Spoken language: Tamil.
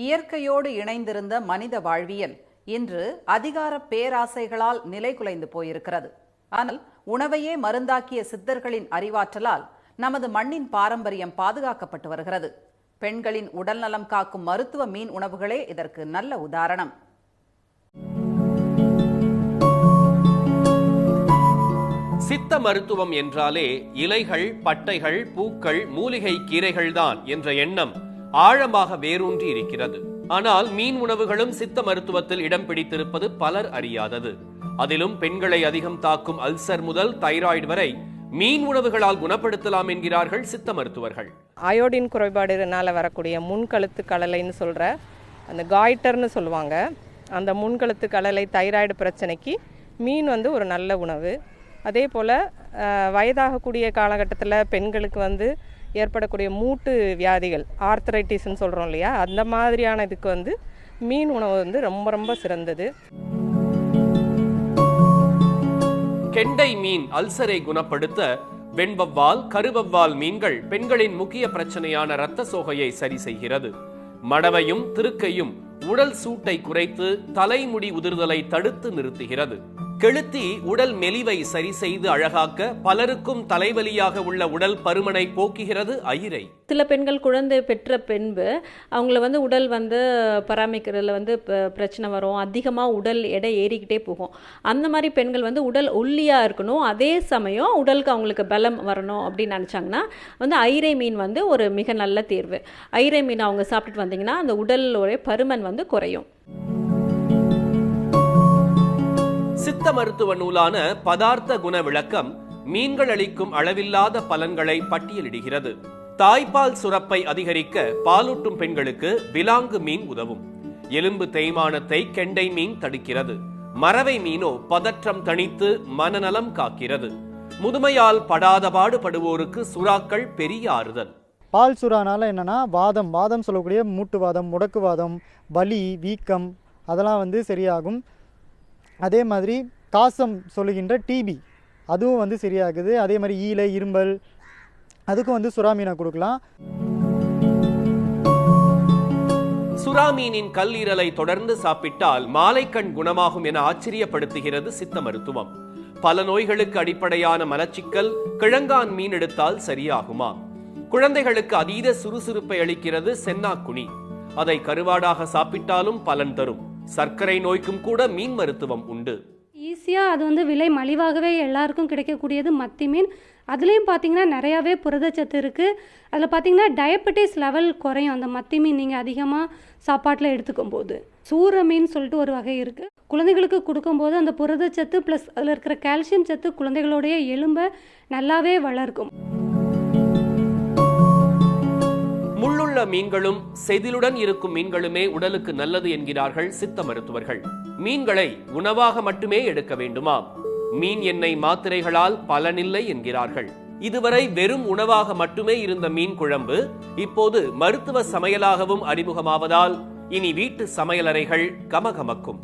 இயற்கையோடு இணைந்திருந்த மனித வாழ்வியல் இன்று அதிகார பேராசைகளால் நிலைகுலைந்து போயிருக்கிறது. ஆனால் உணவையே மருந்தாக்கிய சித்தர்களின் அறிவாற்றலால் நமது மண்ணின் பாரம்பரியம் பாதுகாக்கப்பட்டு வருகிறது. பெண்களின் உடல்நலம் காக்கும் மருத்துவ மீன் உணவுகளே இதற்கு நல்ல உதாரணம். சித்த மருத்துவம் என்றாலே இலைகள், பட்டைகள், பூக்கள், மூலிகை கீரைகள்தான் என்ற எண்ணம் ஆழமாக வேரூன்றி இருக்கிறது. ஆனால் மீன் உணவுகளும் சித்த மருத்துவத்தில் இடம் பிடித்திருப்பது பலர் அறியாதது. அதிலும் பெண்களை அதிகம் தாக்கும் அல்சர் முதல் தைராய்டு வரை மீன் உணவுகளால் குணப்படுத்தலாம் என்கிறார்கள் சித்த மருத்துவர்கள். அயோடின் குறைபாடுனால வரக்கூடிய முன்கழுத்து கடலைன்னு சொல்ற அந்த காய்டர்னு சொல்லுவாங்க. அந்த முன்கழுத்து கடலை தைராய்டு பிரச்சனைக்கு மீன் ஒரு நல்ல உணவு. அதே போல் வயதாகக்கூடிய காலகட்டத்தில் பெண்களுக்கு ஏற்படக்கூடிய மூட்டு வியாதிகள், ஆர்த்தரைட்டிஸ்ன்னு சொல்கிறோம் இல்லையா, அந்த மாதிரியான இதுக்கு மீன் உணவு ரொம்ப ரொம்ப சிறந்தது. கெண்டை மீன் அல்சரை குணப்படுத்த வெண்வவ்வால், கருவவ்வால் மீன்கள் பெண்களின் முக்கிய பிரச்சனையான இரத்த சோகையை சரி செய்கிறது. மடவையும் திருக்கையும் உடல் சூட்டை குறைத்து தலைமுடி உதிர்தலை தடுத்து நிறுத்துகிறது. கெளுத்தி உடல் மெலிவை சரி செய்து அழகாக்க பலருக்கும் தலைவலியாக உள்ள உடல் பருமனை போக்குகிறது ஐரை. சில பெண்கள் குழந்தை பெற்ற பின்பு அவங்கள உடல் பராமரிக்கிறதுல பிரச்சனை வரும். அதிகமாக உடல் எடை ஏறிக்கிட்டே போகும். அந்த மாதிரி பெண்கள் உடல் ஒல்லியாக இருக்கணும், அதே சமயம் உடலுக்கு அவங்களுக்கு பலம் வரணும் அப்படின்னு நினச்சாங்கன்னா ஐரை மீன் ஒரு மிக நல்ல தேர்வு. ஐரை மீன் அவங்க சாப்பிட்டுட்டு வந்தீங்கன்னா அந்த உடலோட பருமன் குறையும். சித்த மருத்துவ நூலான பதார்த்த குண விளக்கம் மீன்கள் அளிக்கும் அளவில்லாத பலன்களை பட்டியலிடுகிறது. தாய்ப்பால் சுரப்பை அதிகரிக்க பாலூட்டும் பெண்களுக்கு விலாங்கு மீன் உதவும். எலும்பு தேய்மானத்தை கெண்டை மீன் தடுக்கிறது. மரவை மீனோ பதற்றம் தணித்து மனநலம் காக்கிறது. முதுமையால் படாத பாடுபடுவோருக்கு சுறாக்கள் பெரிய ஆறுதல். பால் சுறானால என்னன்னா வாதம் சொல்லக்கூடிய மூட்டுவாதம், முடக்குவாதம், வலி, வீக்கம் அதெல்லாம் சரியாகும். அதே மாதிரி காசம் சொல்லுகின்ற டிபி அதுவும் சரியாகுது. அதே மாதிரி ஈலை, இரும்பல் அதுக்கும் சுறா மீனை கொடுக்கலாம். சுறா மீனின் கல்லீரலை தொடர்ந்து சாப்பிட்டால் மாலைக்கண் குணமாகும் என ஆச்சரியப்படுத்துகிறது சித்த மருத்துவம். பல நோய்களுக்கு அடிப்படையான மலச்சிக்கல் கிழங்கான் மீன் எடுத்தால் சரியாகுமா? குழந்தைகளுக்கு அதீத சுறுசுறுப்பை அளிக்கிறது சென்னாக்குனி. அதை கருவாடாக சாப்பிட்டாலும் பலன் தரும். சர்க்கரை நோய்க்கும் கூட மீன் மருத்துவம் உண்டு. ஈஸியாக அது விலை மலிவாகவே எல்லாருக்கும் கிடைக்கக்கூடியது மத்தி மீன். அதுலேயும் பார்த்தீங்கன்னா நிறையாவே புரதச்சத்து இருக்குது. அதில் பார்த்தீங்கன்னா டயபெட்டிஸ் லெவல் குறையும் அந்த மத்தி மீன் நீங்கள் அதிகமாக சாப்பாட்டில் எடுத்துக்கும் போது. சூர மீன் சொல்லிட்டு ஒரு வகை இருக்குது. குழந்தைகளுக்கு கொடுக்கும்போது அந்த புரதச்சத்து ப்ளஸ் அதில் இருக்கிற கால்சியம் சத்து குழந்தைகளுடைய எலும்பை நல்லாவே வளர்க்கும். முள்ளுள்ள மீன்களும் செதிலுடன் இருக்கும் மீன்களுமே உடலுக்கு நல்லது என்கிறார்கள் சித்த மருத்துவர்கள். மீன்களை உணவாக மட்டுமே எடுக்க வேண்டுமா? மீன் எண்ணெய் மாத்திரைகளால் பலனில்லை என்கிறார்கள். இதுவரை வெறும் உணவாக மட்டுமே இருந்த மீன் குழம்பு இப்போது மருத்துவ சமையலாகவும் அறிமுகமாவதால் இனி வீட்டு சமையலறைகள் கமகமக்கும்.